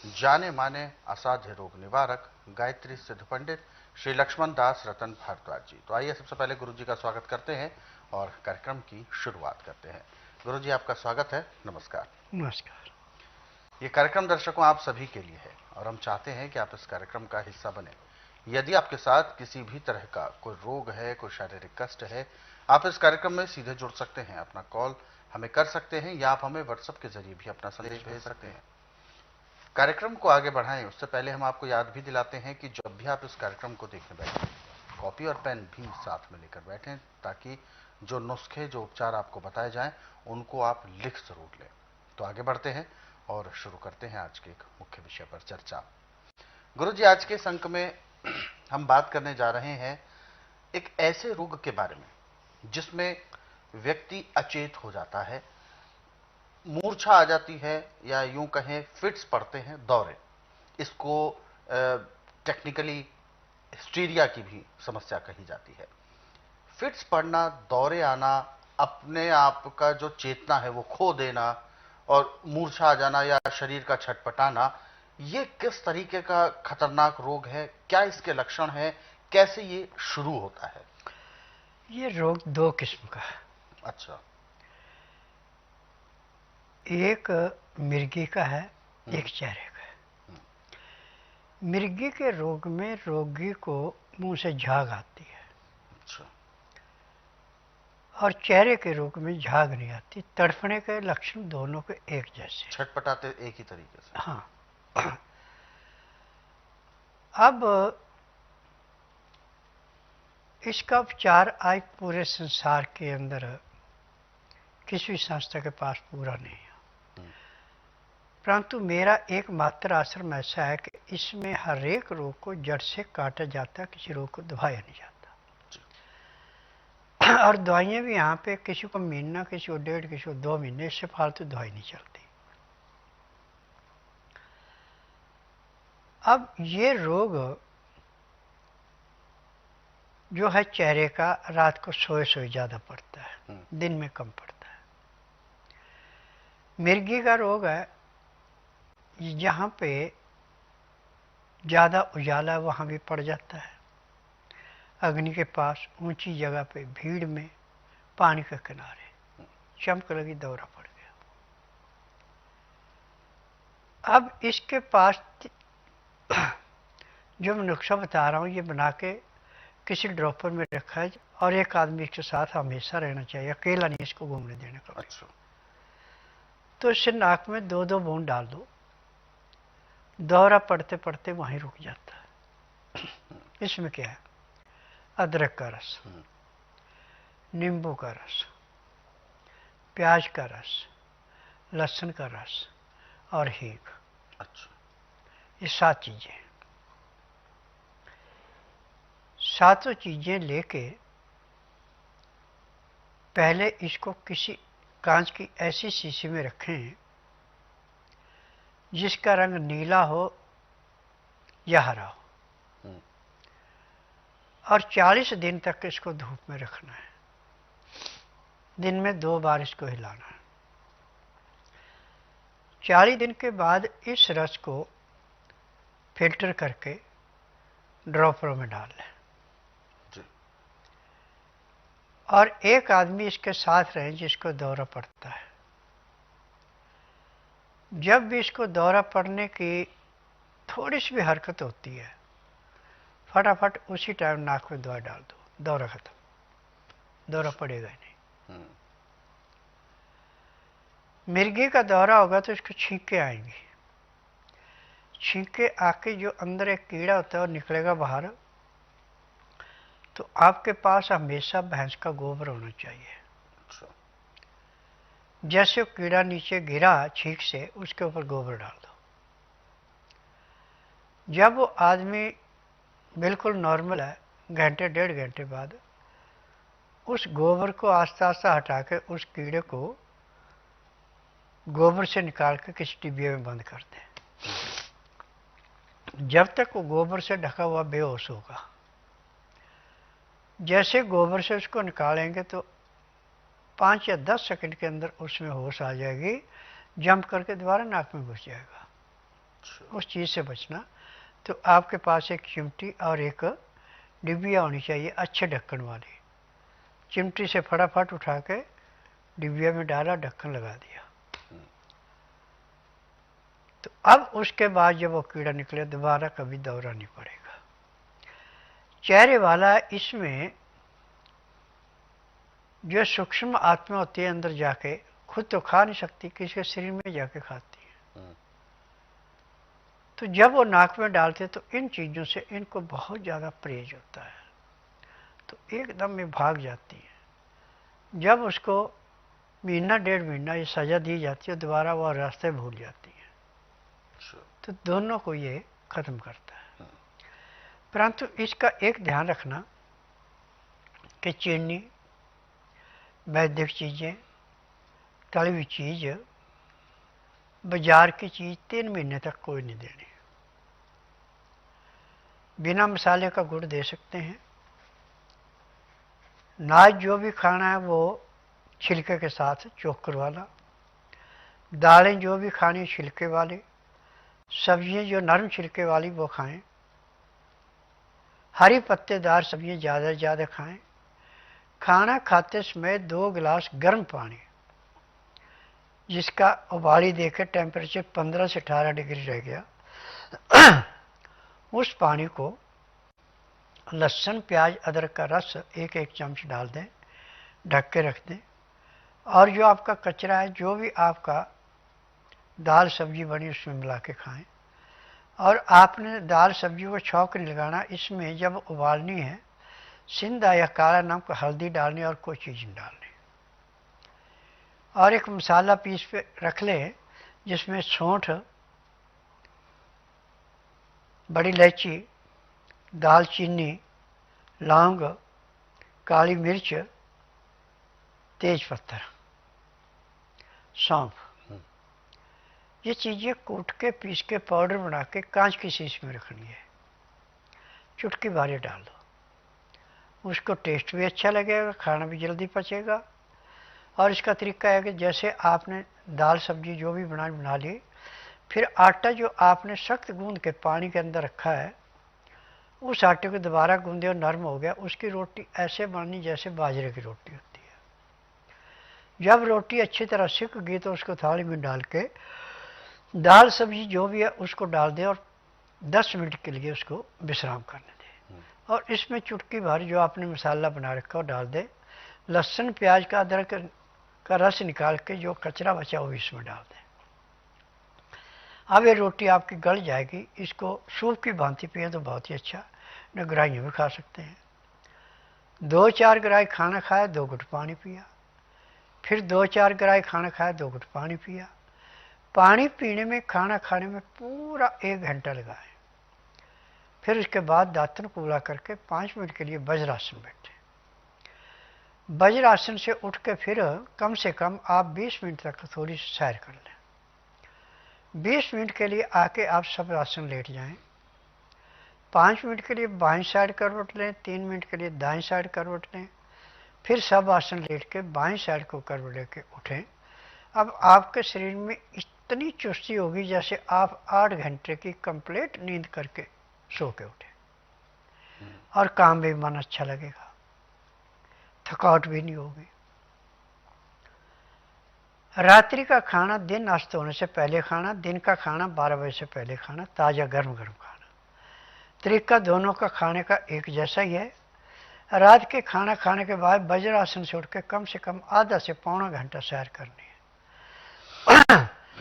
जाने माने असाध्य रोग निवारक गायत्री सिद्ध पंडित श्री लक्ष्मण दास रतन भारद्वाज जी। तो आइए सबसे पहले गुरु जी का स्वागत करते हैं और कार्यक्रम की शुरुआत करते हैं। गुरु जी आपका स्वागत है, नमस्कार। नमस्कार। ये कार्यक्रम दर्शकों आप सभी के लिए है और हम चाहते हैं कि आप इस कार्यक्रम का हिस्सा बने। यदि आपके साथ किसी भी तरह का कोई रोग है, कोई शारीरिक कष्ट है, आप इस कार्यक्रम में सीधे जुड़ सकते हैं। अपना कॉल हमें कर सकते हैं या आप हमें व्हाट्सएप के जरिए भी अपना संदेश भेज सकते हैं। कार्यक्रम को आगे बढ़ाएं उससे पहले हम आपको याद भी दिलाते हैं कि जब भी आप इस कार्यक्रम को देखने बैठें, कॉपी और पेन भी साथ में लेकर बैठें, ताकि जो नुस्खे, जो उपचार आपको बताए जाएं, उनको आप लिख जरूर लें। तो आगे बढ़ते हैं और शुरू करते हैं आज के एक मुख्य विषय पर चर्चा। गुरु जी, आज के इस अंक में हम बात करने जा रहे हैं एक ऐसे रोग के बारे में जिसमें व्यक्ति अचेत हो जाता है, मूर्छा आ जाती है, या यूं कहें फिट्स पड़ते हैं, दौरे। इसको टेक्निकली हिस्टीरिया की भी समस्या कही जाती है। फिट्स पड़ना, दौरे आना, अपने आप का जो चेतना है वो खो देना और मूर्छा आ जाना या शरीर का छटपटाना, ये किस तरीके का खतरनाक रोग है? क्या इसके लक्षण हैं? कैसे ये शुरू होता है? ये रोग दो किस्म का है। अच्छा। एक मिर्गी का है, एक चेहरे का है। मिर्गी के रोग में रोगी को मुंह से झाग आती है। अच्छा। और चेहरे के रोग में झाग नहीं आती। तड़फने के लक्षण दोनों के एक जैसे। छटपटाते एक ही तरीके से। हाँ। अब इसका उपचार आज पूरे संसार के अंदर किसी संस्था के पास पूरा नहीं है, परंतु मेरा एकमात्र आश्रम ऐसा है कि इसमें हर एक रोग को जड़ से काटा जाता है, किसी रोग को दबाया नहीं जाता। और दवाइयाँ भी यहाँ पे किसी को महीना, किसी को 1.5, किसी को 2 महीने, इससे फालतू दवाई नहीं चलती। अब ये रोग जो है चेहरे का, रात को सोए सोए ज़्यादा पड़ता है, दिन में कम पड़ता है। मिर्गी का रोग है, जहाँ पे ज़्यादा उजाला है वहाँ भी पड़ जाता है। अग्नि के पास, ऊंची जगह पे, भीड़ में, पानी के किनारे चमक लगी, दौरा पड़ गया। अब इसके पास जो मैं नुस्खा बता रहा हूँ, ये बना के किसी ड्रॉपर में रखा है और एक आदमी इसके साथ हमेशा रहना चाहिए, अकेला नहीं इसको घूमने देने का। अच्छा। तो इससे नाक में 2-2 बूंद डाल दो, दौरा पड़ते पड़ते वहीं रुक जाता है। इसमें क्या है? अदरक का रस, नींबू का रस, प्याज का रस, लहसुन का रस और हींग। अच्छा। ये 7 चीजें, सातों चीजें लेके पहले इसको किसी कांच की ऐसी शीशी में रखें जिसका रंग नीला हो या हरा हो, और 40 दिन तक इसको धूप में रखना है। दिन में 2 बार इसको हिलाना है। 40 दिन के बाद इस रस को फिल्टर करके ड्रॉपरों में डाल लें। और एक आदमी इसके साथ रहे जिसको दौरा पड़ता है। जब भी इसको दौरा पड़ने की थोड़ी सी भी हरकत होती है, फटाफट उसी टाइम नाक में दवा डाल दो, दौरा खत्म, दौरा पड़ेगा ही नहीं। मिर्गी का दौरा होगा तो इसको छींके आएंगी, छींके आके जो अंदर एक कीड़ा होता है वो निकलेगा बाहर। तो आपके पास हमेशा भैंस का गोबर होना चाहिए। जैसे वो कीड़ा नीचे गिरा छींक से, उसके ऊपर गोबर डाल दो। जब वो आदमी बिल्कुल नॉर्मल है, घंटे 1.5 घंटे बाद उस गोबर को आस्ता आस्ता हटा के उस कीड़े को गोबर से निकाल के किसी डिब्बे में बंद कर दें। जब तक वो गोबर से ढका हुआ बेहोश होगा। जैसे गोबर से उसको निकालेंगे तो 5 या 10 सेकंड के अंदर उसमें होश आ जाएगी, जंप करके दोबारा नाक में घुस जाएगा। उस चीज़ से बचना। तो आपके पास एक चिमटी और एक डिबिया होनी चाहिए अच्छे ढक्कन वाली। चिमटी से फटाफट उठा के डिबिया में डाला, ढक्कन लगा दिया। तो अब उसके बाद जब वो कीड़ा निकले दोबारा कभी दौरा नहीं पड़ेगा। चेहरे वाला, इसमें जो सूक्ष्म आत्मा होती है अंदर जाके, खुद तो खा नहीं सकती, किसी के शरीर में जाके खाती है। तो जब वो नाक में डालते तो इन चीज़ों से इनको बहुत ज़्यादा परहेज होता है, तो एकदम में भाग जाती है। जब उसको महीना 1.5 महीना ये सज़ा दी जाती है, दोबारा वह रास्ते भूल जाती है। तो दोनों को ये ख़त्म करता है। परंतु इसका एक ध्यान रखना कि चीनी, वैद्यक चीज़ें, तली हुई चीज़, बाजार की चीज़ 3 महीने तक कोई नहीं देनी। बिना मसाले का गुड़ दे सकते हैं। नाज जो भी खाना है वो छिलके के साथ चोकर वाला। दालें जो भी खानी छिलके वाली। सब्जियां जो नरम छिलके वाली वो खाएं। हरी पत्तेदार सब्जियां ज़्यादा से ज़्यादा खाएं। खाना खाते समय 2 गिलास गर्म पानी, जिसका उबाली देकर टेम्परेचर 15 से 18 डिग्री रह गया, उस पानी को लहसुन, प्याज, अदरक का रस 1-1 चम्मच डाल दें, ढक के रख दें। और जो आपका कचरा है, जो भी आपका दाल सब्जी बनी, उसमें मिला के खाएं। और आपने दाल सब्जी को छौंक नहीं लगाना, इसमें जब उबालनी है सिंधा या काला नमक, हल्दी डालनी और कोई चीज़ नहीं डालनी। और एक मसाला पीस पे रख लें जिसमें सौंठ, बड़ी इलायची, दालचीनी, लौंग, काली मिर्च, तेज पत्ता, सौंफ, ये चीज़ें कूट के पीस के पाउडर बना के कांच की शीश में रखनी है। चुटकी भर डाल दो, उसको टेस्ट भी अच्छा लगेगा, खाना भी जल्दी पचेगा। और इसका तरीका है कि जैसे आपने दाल सब्जी जो भी बना ली, फिर आटा जो आपने सख्त गूंद के पानी के अंदर रखा है, उस आटे को दोबारा गूंदे और नरम हो गया, उसकी रोटी ऐसे बननी जैसे बाजरे की रोटी होती है। जब रोटी अच्छी तरह सिक गई तो उसको थाली में डाल के दाल सब्जी जो भी है उसको डाल दें और 10 मिनट के लिए उसको विश्राम करने दें। और इसमें चुटकी भर जो आपने मसाला बना रखा है डाल दें। लहसुन, प्याज का, अदरक का रस निकाल के जो कचरा बचा वो इसमें डाल दें। अब ये रोटी आपकी गल जाएगी। इसको सूप की भांति पिए तो बहुत ही अच्छा, न गराइयों में खा सकते हैं। 2-4 गराई खाना खाया, 2 घुट पानी पिया, फिर 2-4 गराई खाना खाया, 2 घुट पानी पिया। पानी पीने में, खाना खाने में पूरा 1 घंटा लगाए। फिर उसके बाद दांतन कूला करके 5 मिनट के लिए वज्रासन बैठे। वज्रासन से उठ के फिर कम से कम आप 20 मिनट तक थोड़ी सी सैर कर लें। 20 मिनट के लिए आके आप सब आसन लेट जाएं। 5 मिनट के लिए बाएं साइड करवट लें, 3 मिनट के लिए दाएं साइड करवट लें, फिर सब आसन लेट के बाएं साइड को करवट लेके उठें। अब आपके शरीर में इतनी चुस्ती होगी जैसे आप 8 घंटे की कंप्लीट नींद करके सो के उठे। और काम भी मन अच्छा लगेगा, थकावट भी नहीं होगी। रात्रि का खाना दिन नाश्ते होने से पहले खाना, दिन का खाना 12 बजे से पहले खाना, ताज़ा गर्म गर्म खाना। तरीका दोनों का खाने का एक जैसा ही है। रात के खाना खाने के बाद वज्रासन से उठ के कम से कम आधा से पौना घंटा सैर करनी है।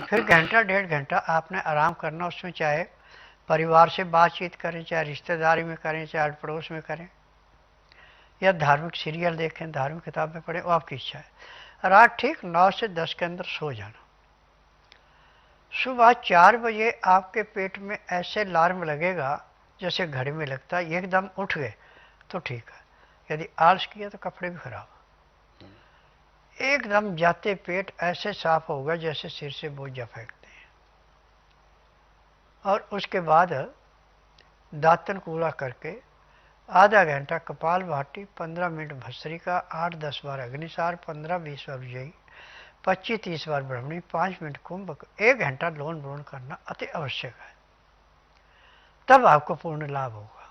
फिर घंटा 1.5 घंटा आपने आराम करना। उसमें चाहे परिवार से बातचीत करें, चाहे रिश्तेदारी में करें, चाहे पड़ोस में करें, या धार्मिक सीरियल देखें, धार्मिक किताबें पढ़ें, वो आपकी इच्छा है। रात ठीक 9 से 10 के अंदर सो जाना। सुबह 4 बजे आपके पेट में ऐसे अलार्म लगेगा जैसे घड़ी में लगता है, एकदम उठ गए तो ठीक है। यदि आलस किया तो कपड़े भी खराब। एकदम जाते पेट ऐसे साफ होगा जैसे सिर से बोझा फेंकते हैं। और उसके बाद दांतन कूला करके आधा घंटा कपाल भाती, 15 मिनट भस्त्रिका, 8-10 बार अग्निसार, 15-20 बार विजयी, 25-30 बार ब्राह्मणी, 5 मिनट कुंभ, 1 घंटा लोन ब्रोन करना अति आवश्यक है। तब आपको पूर्ण लाभ होगा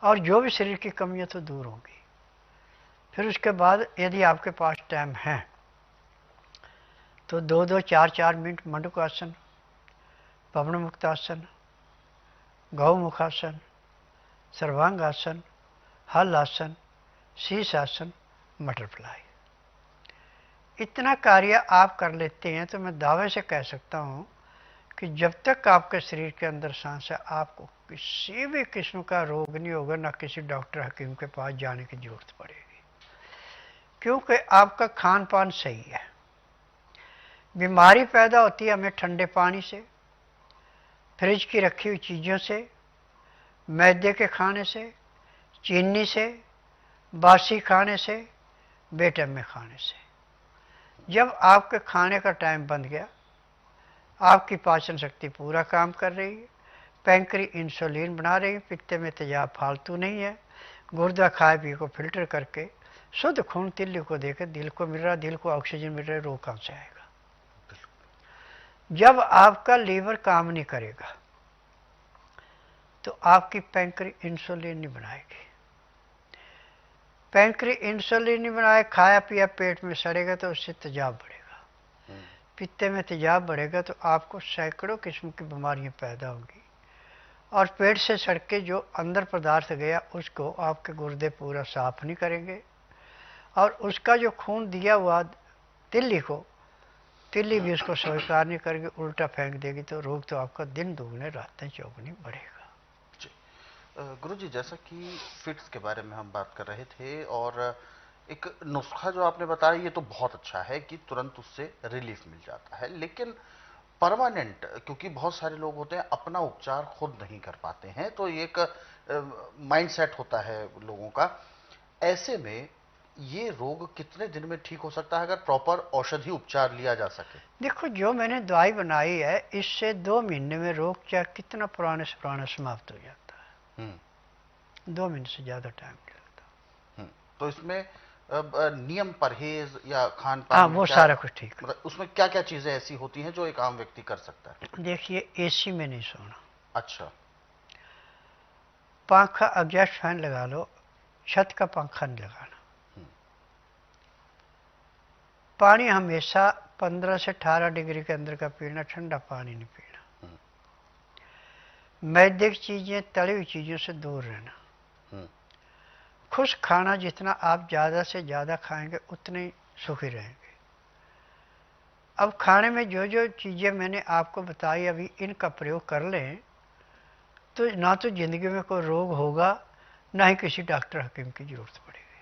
और जो भी शरीर की कमियां तो दूर होंगी। फिर उसके बाद यदि आपके पास टाइम है तो 2-2, 4-4 मिनट मंडूकासन, पवन मुक्तासन, गौमुखासन, सर्वांगासन, हल आसन, शीश आसन, बटरफ्लाई, इतना कार्य आप कर लेते हैं तो मैं दावे से कह सकता हूं कि जब तक आपके शरीर के अंदर सांस है आपको किसी भी किस्म का रोग नहीं होगा, ना किसी डॉक्टर हकीम के पास जाने की जरूरत पड़ेगी, क्योंकि आपका खान पान सही है। बीमारी पैदा होती है हमें ठंडे पानी से, फ्रिज की रखी हुई चीज़ों से, मैदे के खाने से, चीनी से, बासी खाने से, बेटम में खाने से। जब आपके खाने का टाइम बंद गया, आपकी पाचन शक्ति पूरा काम कर रही है, पैंक्री इंसुलिन बना रही है, पित्ते में तेजाब फालतू नहीं है, गुर्दा खाए पी को फिल्टर करके शुद्ध खून तिल्ली को देकर दिल को मिल रहा, दिल को ऑक्सीजन मिल रहा है, रोग कहाँ से आएगा? जब आपका लीवर काम नहीं करेगा तो आपकी पैंक्री इंसुलिन नहीं बनाएगी। पैंक्री इंसुलिन नहीं बनाए, खाया पिया पेट में सड़ेगा तो उससे तेजाब बढ़ेगा, पित्ते में तेजाब बढ़ेगा तो आपको सैकड़ों किस्म की बीमारियां पैदा होंगी और पेट से सड़ के जो अंदर पदार्थ गया उसको आपके गुर्दे पूरा साफ नहीं करेंगे और उसका जो खून दिया हुआ तिल्ली को, तिल्ली भी उसको स्वीकार नहीं करेगी, उल्टा फेंक देगी, तो रोग तो आपका दिन दुगने रातें चौगुनी बढ़ेगा। गुरुजी, जैसा कि फिट्स के बारे में हम बात कर रहे थे और एक नुस्खा जो आपने बताया ये तो बहुत अच्छा है कि तुरंत उससे रिलीफ मिल जाता है, लेकिन परमानेंट, क्योंकि बहुत सारे लोग होते हैं अपना उपचार खुद नहीं कर पाते हैं, तो एक माइंडसेट होता है लोगों का। ऐसे में ये रोग कितने दिन में ठीक हो सकता है अगर प्रॉपर औषधि उपचार लिया जा सके? देखो, जो मैंने दवाई बनाई है इससे 2 महीने में रोग चाहे कितना पुराने से पुराना समाप्त हो जाता है। 2 महीने से ज्यादा टाइम नहीं लगता। तो इसमें नियम, परहेज या खान हाँ, पान, वो सारा कुछ ठीक है। मतलब उसमें क्या क्या चीजें ऐसी होती हैं जो एक आम व्यक्ति कर सकता है? देखिए, एसी में नहीं सोना। अच्छा। पंखा, एग्जॉस्ट फैन लगा लो, छत का पंखा नहीं लगाना। पानी हमेशा 15 से 18 डिग्री के अंदर का पीना, ठंडा पानी नहीं पीना। मैदे की चीजें, तली हुई चीजों से दूर रहना। खुश खाना जितना आप ज्यादा से ज्यादा खाएंगे उतने ही सुखी रहेंगे। अब खाने में जो जो चीजें मैंने आपको बताई अभी, इनका प्रयोग कर लें तो ना तो जिंदगी में कोई रोग होगा, ना ही किसी डॉक्टर हकीम की जरूरत पड़ेगी।